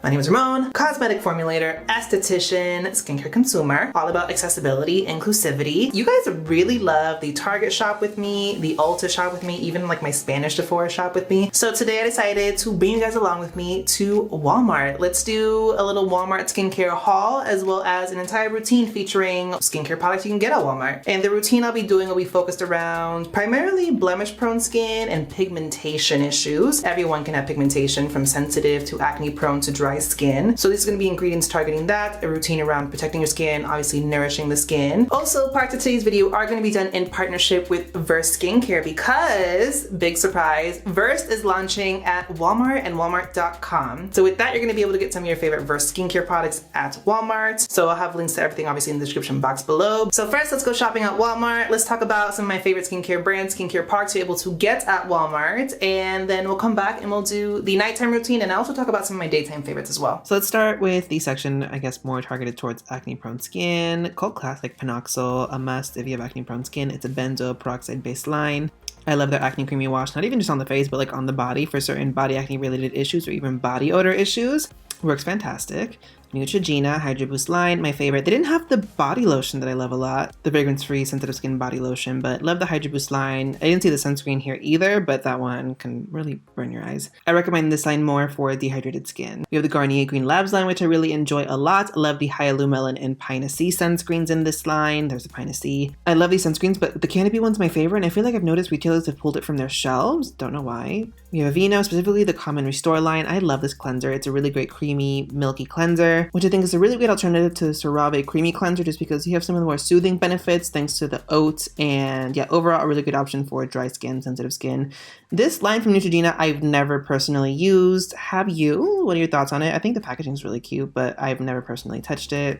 My name is Ramon, cosmetic formulator, esthetician, skincare consumer, all about accessibility, inclusivity. You guys really love the Target shop with me, the Ulta shop with me, even like my Spanish Sephora shop with me. So today I decided to bring you guys along with me to Walmart. Let's do a little Walmart skincare haul, as well as an entire routine featuring skincare products you can get at Walmart. And the routine I'll be doing will be focused around primarily blemish prone skin and pigmentation issues. Everyone can have pigmentation, from sensitive to acne prone to dry skin. So this is going to be ingredients targeting that, a routine around protecting your skin, obviously nourishing the skin. Also, parts of today's video are going to be done in partnership with Versed Skincare because, big surprise, Versed is launching at Walmart and Walmart.com. So with that, you're going to be able to get some of your favorite Versed skincare products at Walmart. So I'll have links to everything obviously in the description box below. So first, let's go shopping at Walmart. Let's talk about some of my favorite skincare brands, skincare products you're able to get at Walmart, and then we'll come back and we'll do the nighttime routine, and I also talk about some of my daytime favorites as well. So let's start with the section, I guess, more targeted towards acne prone skin. Cult classic Pinoxyl, a must if you have acne prone skin. It's a benzoyl peroxide based line. I love their acne creamy wash, not even just on the face, but like on the body for certain body acne related issues or even body odor issues. Works fantastic. Neutrogena Hydro Boost line, my favorite. They didn't have the body lotion that I love a lot, the fragrance-free sensitive skin body lotion, but love the Hydro Boost line. I didn't see the sunscreen here either, but that one can really burn your eyes. I recommend this line more for dehydrated skin. We have the Garnier Green Labs line, which I really enjoy a lot. I love the Hyaluronic and Pinea-C sunscreens in this line. There's a Pinea-C. I love these sunscreens, but the Canopy one's my favorite, and I feel like I've noticed retailers have pulled it from their shelves. Don't know why. We have Aveeno, specifically the Calm and Restore line. I love this cleanser. It's a really great creamy, milky cleanser, which I think is a really good alternative to the CeraVe creamy cleanser just because you have some of the more soothing benefits thanks to the oats, and yeah, overall a really good option for dry skin, sensitive skin. This line from Neutrogena I've never personally used. Have you? What are your thoughts on it? I think the packaging is really cute, but I've never personally touched it.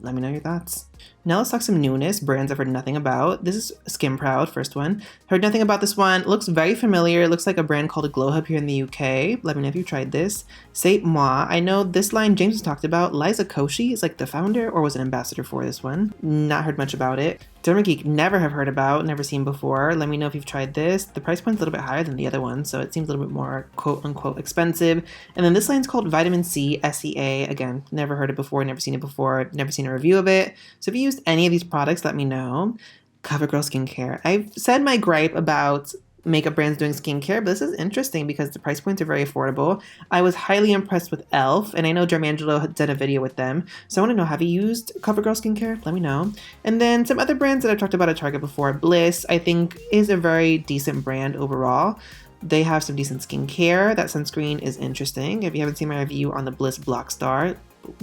Let me know your thoughts. Now let's talk some newness, brands I've heard nothing about. This is Skin Proud, first one. Heard nothing about this one. Looks very familiar. It looks like a brand called Glow Hub here in the UK. Let me know if you tried this. C'est Moi. I know this line James has talked about. Liza Koshy is like the founder or was an ambassador for this one. Not heard much about it. Dermageek, never have heard about, never seen before. Let me know if you've tried this. The price point's a little bit higher than the other one, so it seems a little bit more quote unquote expensive. And then this line's called Vitamin C SEA. Again, never heard it before, never seen it before, never seen a review of it. So if you used any of these products, let me know. CoverGirl Skincare. I've said my gripe about makeup brands doing skincare, but this is interesting because the price points are very affordable. I was highly impressed with e.l.f, and I know Dermangelo had done a video with them, so I want to know, have you used CoverGirl Skincare? Let me know. And then some other brands that I've talked about at Target before. Bliss, I think, is a very decent brand overall. They have some decent skincare. That sunscreen is interesting. If you haven't seen my review on the Bliss Block Star,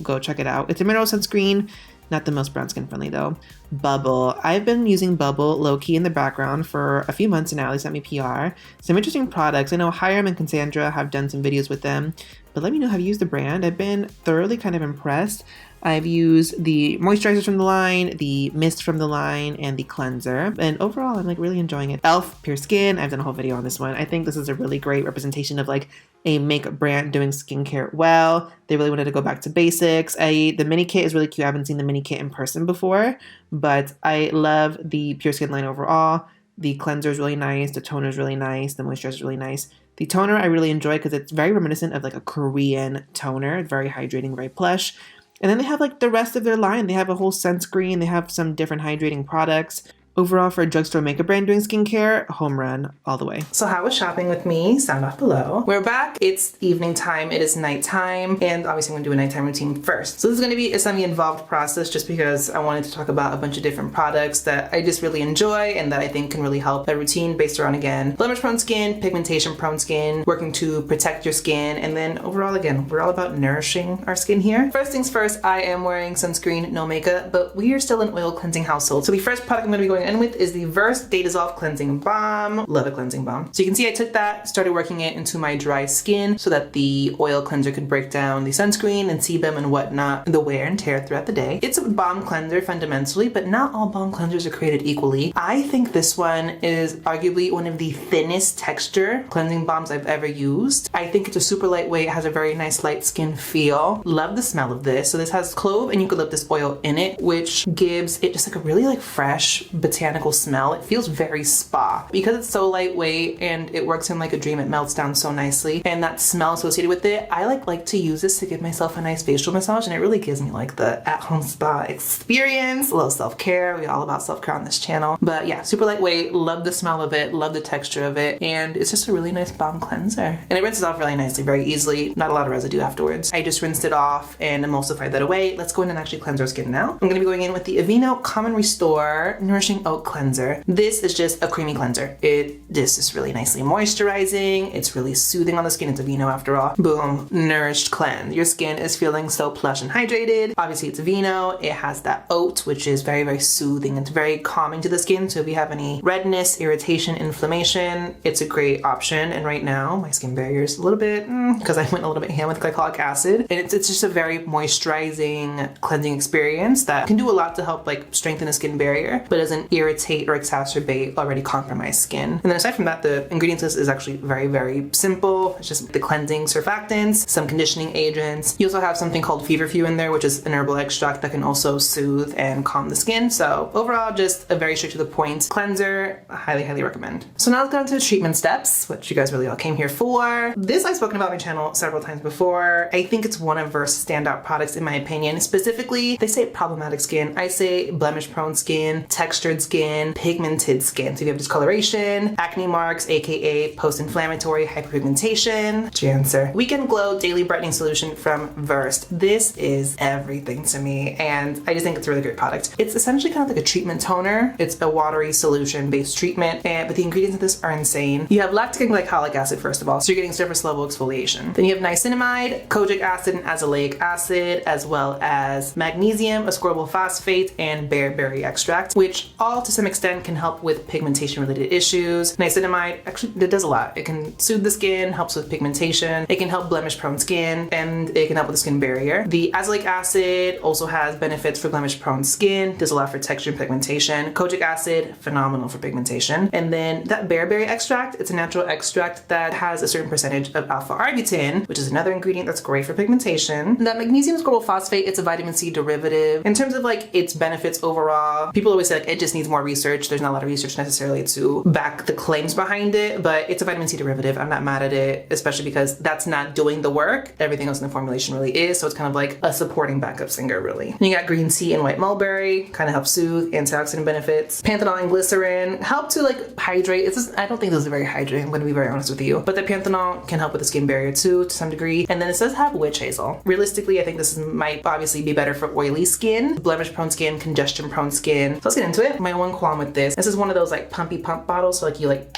go check it out. It's a mineral sunscreen. Not the most brown skin friendly though. Bubble. I've been using Bubble low-key in the background for a few months now. They sent me PR. Some interesting products. I know Hiram and Cassandra have done some videos with them, but let me know, have you used the brand? I've been thoroughly kind of impressed. I've used the moisturizers from the line, the mist from the line, and the cleanser. And overall, I'm like really enjoying it. e.l.f. Pure Skin. I've done a whole video on this one. I think this is a really great representation of like a makeup brand doing skincare well. They really wanted to go back to basics. The mini kit is really cute. I haven't seen the mini kit in person before, but I love the Pure Skin line overall. The cleanser is really nice. The toner is really nice. The moisturizer is really nice. The toner I really enjoy because it's very reminiscent of like a Korean toner. It's very hydrating, very plush. And then they have like the rest of their line. They have a whole sunscreen. They have some different hydrating products. Overall, for a drugstore makeup brand doing skincare, home run all the way. So how was shopping with me? Sound off below. We're back. It's evening time. It is nighttime. And obviously I'm gonna do a nighttime routine first. So this is gonna be a semi-involved process just because I wanted to talk about a bunch of different products that I just really enjoy and that I think can really help a routine based around, again, blemish prone skin, pigmentation prone skin, working to protect your skin, and then overall, again, we're all about nourishing our skin here. First things first, I am wearing sunscreen, no makeup, but we are still an oil cleansing household. So the first product I'm gonna be going in with is the Versed Day Dissolve Cleansing Balm. Love a cleansing balm. So you can see I took that, started working it into my dry skin so that the oil cleanser could break down the sunscreen and sebum and whatnot, the wear and tear throughout the day. It's a balm cleanser fundamentally, but not all balm cleansers are created equally. I think this one is arguably one of the thinnest texture cleansing balms I've ever used. I think it's a super lightweight, has a very nice light skin feel. Love the smell of this. So this has clove and eucalyptus oil in it, which gives it just like a really like fresh, botanically botanical smell. It feels very spa. Because it's so lightweight and it works in like a dream, it melts down so nicely. And that smell associated with it, I like to use this to give myself a nice facial massage, and it really gives me like the at-home spa experience. A little self-care. We're all about self-care on this channel. But yeah, super lightweight. Love the smell of it. Love the texture of it. And it's just a really nice balm cleanser. And it rinses off really nicely, very easily. Not a lot of residue afterwards. I just rinsed it off and emulsified that away. Let's go in and actually cleanse our skin now. I'm going to be going in with the Aveeno Calm and Restore Nourishing Oat Cleanser. This is just a creamy cleanser. This is really nicely moisturizing. It's really soothing on the skin. It's Aveeno after all. Boom. Nourished cleanse. Your skin is feeling so plush and hydrated. Obviously it's Aveeno. It has that oat, which is very, very soothing. It's very calming to the skin. So if you have any redness, irritation, inflammation, it's a great option. And right now my skin barrier is a little bit, because I went a little bit ham with glycolic acid. And it's just a very moisturizing, cleansing experience that can do a lot to help like strengthen the skin barrier, but doesn't irritate or exacerbate already compromised skin. And then aside from that, the ingredients list is actually very, very simple. It's just the cleansing surfactants, some conditioning agents. You also have something called feverfew in there, which is an herbal extract that can also soothe and calm the skin. So overall, just a very straight to the point cleanser. I highly, highly recommend. So now let's go into the treatment steps, which you guys really all came here for. This I've spoken about on my channel several times before. I think it's one of Verse's standout products in my opinion. Specifically, they say problematic skin. I say blemish prone skin, textured skin, pigmented skin. So if you have discoloration, acne marks, aka post-inflammatory hyperpigmentation. What's your answer? Weekend Glow Daily Brightening Solution from Verse. This is everything to me, and I just think it's a really great product. It's essentially kind of like a treatment toner. It's a watery solution based treatment, but the ingredients of this are insane. You have lactic and glycolic acid first of all, so you're getting surface level exfoliation. Then you have niacinamide, kojic acid, and azelaic acid, as well as magnesium, ascorbyl phosphate, and bearberry extract, which all to some extent can help with pigmentation related issues. Niacinamide actually it does a lot. It can soothe the skin, helps with pigmentation, it can help blemish prone skin, and it can help with the skin barrier. The azelaic acid also has benefits for blemish prone skin, does a lot for texture and pigmentation. Kojic acid, phenomenal for pigmentation. And then that bearberry extract, it's a natural extract that has a certain percentage of alpha arbutin, which is another ingredient that's great for pigmentation. And that magnesium ascorbyl phosphate, it's a vitamin C derivative. In terms of like its benefits overall, people always say like it just needs more research. There's not a lot of research necessarily to back the claims behind it, but it's a vitamin C derivative. I'm not mad at it, especially because that's not doing the work. Everything else in the formulation really is. So it's kind of like a supporting backup singer really. And you got green tea and white mulberry, kind of help soothe, antioxidant benefits. Panthenol and glycerin help to like hydrate. It's just, I don't think those are very hydrating, I'm going to be very honest with you. But the panthenol can help with the skin barrier too, to some degree. And then it does have witch hazel. Realistically, I think this might obviously be better for oily skin, blemish prone skin, congestion prone skin. So let's get into it. My one qualm with this is one of those like pumpy pump bottles. So like you like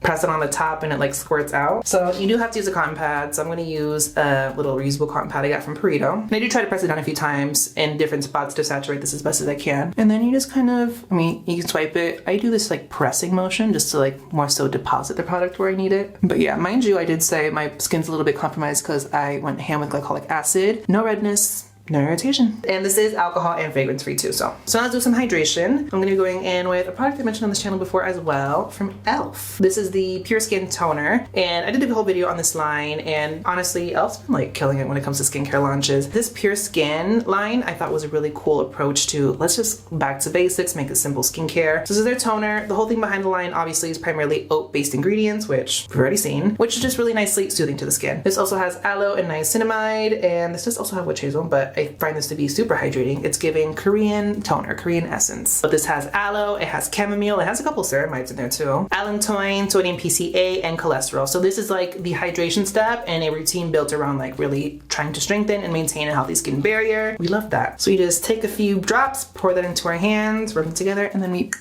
press it on the top and it like squirts out. So you do have to use a cotton pad. So I'm going to use a little reusable cotton pad I got from Perito. And I do try to press it down a few times in different spots to saturate this as best as I can. And then you just kind of, I mean, you can swipe it. I do this like pressing motion just to like more so deposit the product where I need it. But yeah, mind you, I did say my skin's a little bit compromised because I went ham with glycolic acid. No redness, no irritation. And this is alcohol and fragrance free too. So now let's do some hydration. I'm going to be going in with a product I mentioned on this channel before as well from e.l.f. This is the Pure Skin Toner. And I did a whole video on this line, and honestly, e.l.f.'s been like killing it when it comes to skincare launches. This Pure Skin line I thought was a really cool approach to let's just back to basics, make it simple skincare. So this is their toner. The whole thing behind the line obviously is primarily oat-based ingredients, which we've already seen, which is just really nicely soothing to the skin. This also has aloe and niacinamide, and this does also have witch hazel, but I find this to be super hydrating. It's giving Korean toner, Korean essence. But this has aloe, it has chamomile, it has a couple ceramides in there too. Allantoin, sodium PCA, and cholesterol. So this is like the hydration step and a routine built around like really trying to strengthen and maintain a healthy skin barrier. We love that. So you just take a few drops, pour that into our hands, rub them together, and then we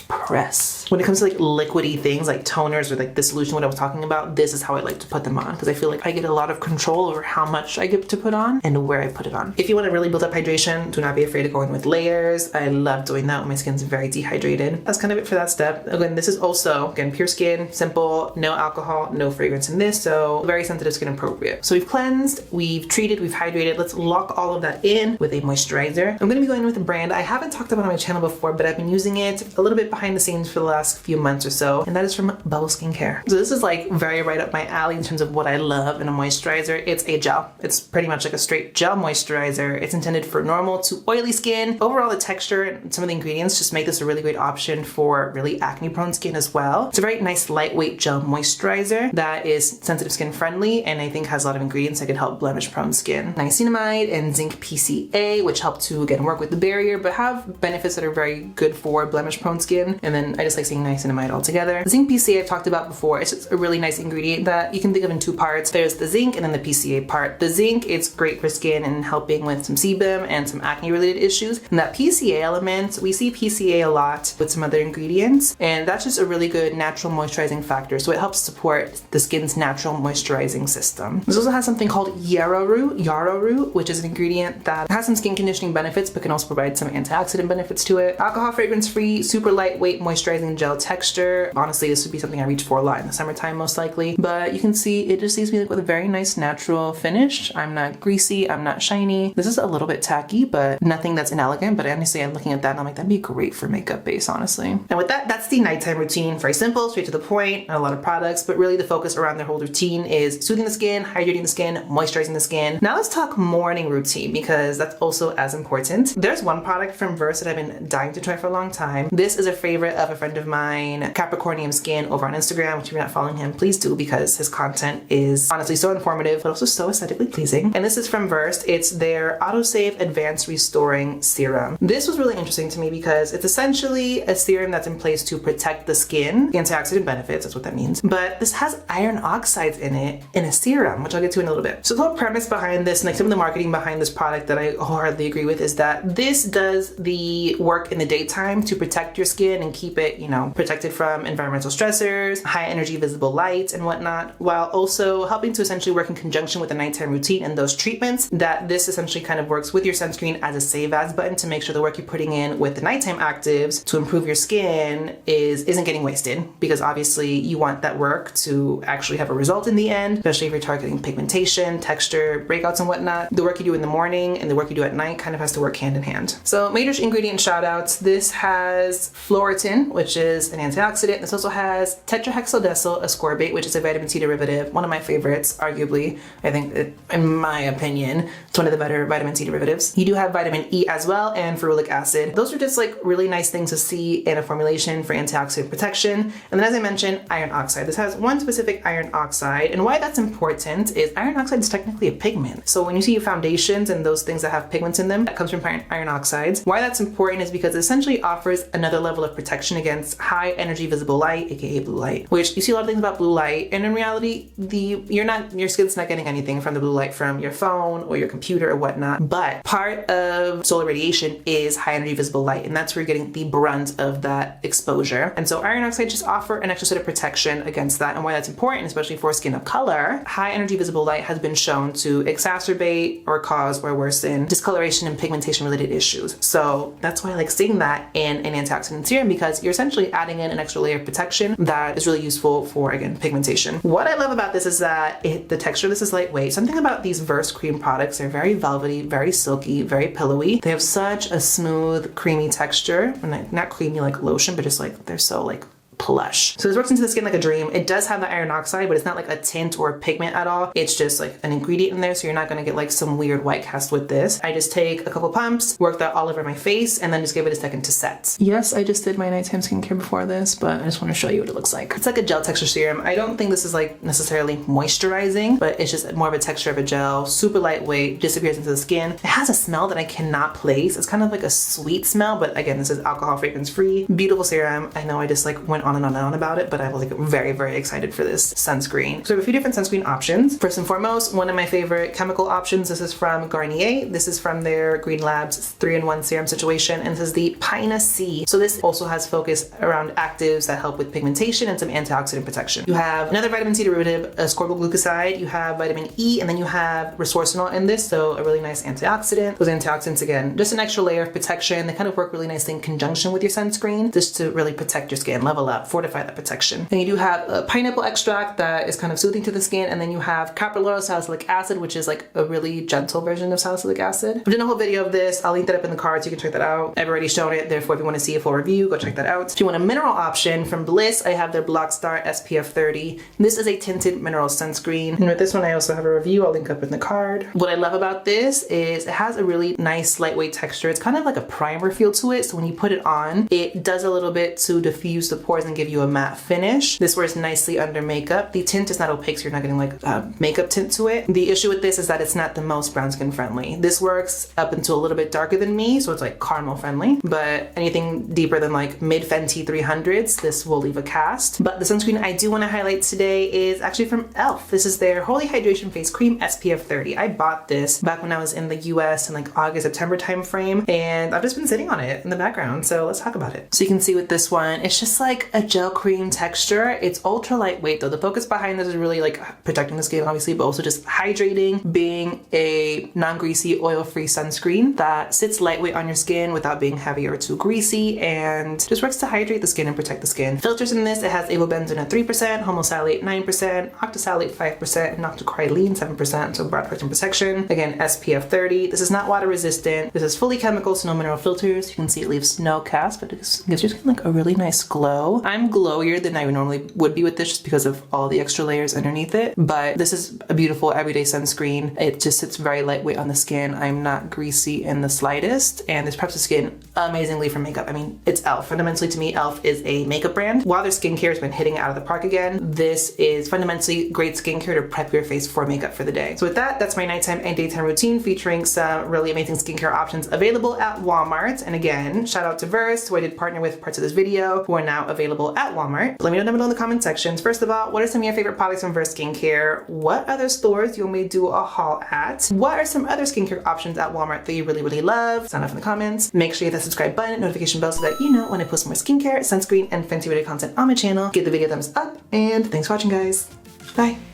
press. When it comes to like liquidy things like toners or like the solution what I was talking about, this is how I like to put them on because I feel like I get a lot of control over how much I get to put on and where I put it on. If you want to really build up hydration, do not be afraid of going with layers. I love doing that when my skin's very dehydrated. That's kind of it for that step. Again, this is also, again, pure skin, simple, no alcohol, no fragrance in this, so very sensitive skin appropriate. So we've cleansed, we've treated, we've hydrated. Let's lock all of that in with a moisturizer. I'm going to be going with a brand I haven't talked about on my channel before, but I've been using it a little bit behind the scenes for the last last few months or so, and that is from Bubble Skincare. So this is like very right up my alley in terms of what I love in a moisturizer. It's a gel. It's pretty much like a straight gel moisturizer. It's intended for normal to oily skin. Overall, the texture and some of the ingredients just make this a really great option for really acne prone skin as well. It's a very nice lightweight gel moisturizer that is sensitive skin friendly, and I think has a lot of ingredients that could help blemish prone skin. Niacinamide and zinc PCA, which help to again work with the barrier but have benefits that are very good for blemish prone skin. And then I just like saying niacinamide altogether. Zinc PCA I've talked about before. It's just a really nice ingredient that you can think of in two parts. There's the zinc and then the PCA part. The zinc, it's great for skin and helping with some sebum and some acne related issues. And that PCA element, we see PCA a lot with some other ingredients, and that's just a really good natural moisturizing factor. So it helps support the skin's natural moisturizing system. This also has something called yarrow, which is an ingredient that has some skin conditioning benefits but can also provide some antioxidant benefits to it. Alcohol fragrance free, super lightweight moisturizing gel texture. Honestly, this would be something I reach for a lot in the summertime most likely, but you can see it just leaves me with a very nice natural finish. I'm not greasy, I'm not shiny. This is a little bit tacky, but nothing that's inelegant. But honestly, I'm looking at that and I'm like, that'd be great for makeup base, honestly. And with that, that's the nighttime routine. Very simple, straight to the point, not a lot of products, but really the focus around their whole routine is soothing the skin, hydrating the skin, moisturizing the skin. Now let's talk morning routine, because that's also as important. There's one product from Verse that I've been dying to try for a long time. This is a favorite of a friend of mine, Capricornium Skin, over on Instagram, which if you're not following him, please do, because his content is honestly so informative, but also so aesthetically pleasing. And this is from Verse. It's their Autosave Advanced Restoring Serum. This was really interesting to me because it's essentially a serum that's in place to protect the skin, the antioxidant benefits, that's what that means. But this has iron oxides in it in a serum, which I'll get to in a little bit. So the whole premise behind this, and like some of the marketing behind this product that I wholeheartedly agree with, is that this does the work in the daytime to protect your skin and keep it, you know, protected from environmental stressors, high energy visible light and whatnot, while also helping to essentially work in conjunction with the nighttime routine and those treatments. That this essentially kind of works with your sunscreen as a save as button to make sure the work you're putting in with the nighttime actives to improve your skin isn't getting wasted, because obviously you want that work to actually have a result in the end, especially if you're targeting pigmentation, texture, breakouts and whatnot. The work you do in the morning and the work you do at night kind of has to work hand in hand. So major ingredient shout outs. This has Floritin, which is an antioxidant. This also has tetrahexyldecyl ascorbate, which is a vitamin C derivative. One of my favorites, arguably. I think in my opinion, it's one of the better vitamin C derivatives. You do have vitamin E as well, and ferulic acid. Those are just like really nice things to see in a formulation for antioxidant protection. And then as I mentioned, iron oxide. This has one specific iron oxide, and why that's important is iron oxide is technically a pigment. So when you see foundations and those things that have pigments in them, that comes from iron oxides. Why that's important is because it essentially offers another level of protection against high energy visible light, aka blue light, which you see a lot of things about blue light, and in reality, your skin's not getting anything from the blue light from your phone or your computer or whatnot. But part of solar radiation is high energy visible light, and that's where you're getting the brunt of that exposure. And so iron oxide just offer an extra set of protection against that. And why that's important, especially for skin of color, high energy visible light has been shown to exacerbate or cause or worsen discoloration and pigmentation related issues. So that's why I like seeing that in an antioxidant serum, because you're essentially adding in an extra layer of protection that is really useful for, again, pigmentation. What I love about this is that the texture of this is lightweight. Something about these Verse cream products, they're very velvety, very silky, very pillowy. They have such a smooth, creamy texture, and not creamy like lotion, but just like they're so like plush. So this works into the skin like a dream. It does have the iron oxide, but it's not like a tint or a pigment at all. It's just like an ingredient in there, so you're not gonna get like some weird white cast with this. I just take a couple pumps, work that all over my face, and then just give it a second to set. Yes, I just did my nighttime skincare before this, but I just want to show you what it looks like. It's like a gel texture serum. I don't think this is like necessarily moisturizing, but it's just more of a texture of a gel, super lightweight, disappears into the skin. It has a smell that I cannot place. It's kind of like a sweet smell, but again, this is alcohol fragrance free. Beautiful serum. I know I just like went on and on about it, but I was like very, very excited for this sunscreen. So we have a few different sunscreen options. First and foremost, one of my favorite chemical options, this is from Garnier. This is from their Green Labs 3-in-1 serum situation, and this is the Pinea-C. So this also has focus around actives that help with pigmentation and some antioxidant protection. You have another vitamin C derivative, ascorbyl glucoside, you have vitamin E, and then you have resveratrol in this, so a really nice antioxidant. Those antioxidants, again, just an extra layer of protection. They kind of work really nicely in conjunction with your sunscreen, just to really protect your skin, level up. fortify that protection. And you do have a pineapple extract that is kind of soothing to the skin, and then you have caprylyl salicylic acid, which is like a really gentle version of salicylic acid. I've done a whole video of this. I'll link that up in the card so you can check that out. I've already shown it, therefore if you want to see a full review, go check that out. If you want a mineral option from Bliss, I have their Star SPF 30. This is a tinted mineral sunscreen. And with this one, I also have a review. I'll link up in the card. What I love about this is it has a really nice lightweight texture. It's kind of like a primer feel to it. So when you put it on, it does a little bit to diffuse the pores and give you a matte finish. This wears nicely under makeup. The tint is not opaque, so you're not getting like makeup tint to it. The issue with this is that it's not the most brown skin friendly. This works up until a little bit darker than me, so it's like caramel friendly. But anything deeper than like mid Fenty 300s, this will leave a cast. But the sunscreen I do want to highlight today is actually from e.l.f. This is their Holy Hydration Face Cream SPF 30. I bought this back when I was in the US in like August, September time frame, and I've just been sitting on it in the background, so let's talk about it. So you can see with this one, it's just like a gel cream texture. It's ultra lightweight though. The focus behind this is really like protecting the skin obviously, but also just hydrating, being a non-greasy, oil-free sunscreen that sits lightweight on your skin without being heavy or too greasy, and just works to hydrate the skin and protect the skin. Filters in this, it has avobenzone at 3%, homosalate 9%, octosalate 5%, and octocrylene 7%, so broad spectrum protection. Again, SPF 30. This is not water resistant. This is fully chemical, so no mineral filters. You can see it leaves no cast, but it gives your skin like a really nice glow. I'm glowier than I normally would be with this just because of all the extra layers underneath it, but this is a beautiful everyday sunscreen. It just sits very lightweight on the skin. I'm not greasy in the slightest, and this preps the skin amazingly for makeup. I mean, it's e.l.f. Fundamentally to me, e.l.f. is a makeup brand. While their skincare has been hitting it out of the park again, this is fundamentally great skincare to prep your face for makeup for the day. So with that, that's my nighttime and daytime routine featuring some really amazing skincare options available at Walmart. And again, shout out to Verse, who I did partner with parts of this video, who are now available at Walmart. Let me know down below in the comment sections. First of all, what are some of your favorite products from Verse Skincare? What other stores you want me to do a haul at? What are some other skincare options at Walmart that you really love? Sound off in the comments. Make sure you hit that subscribe button, notification bell, so that you know when I post more skincare, sunscreen, and fancy related content on my channel. Give the video a thumbs up, and thanks for watching, guys. Bye.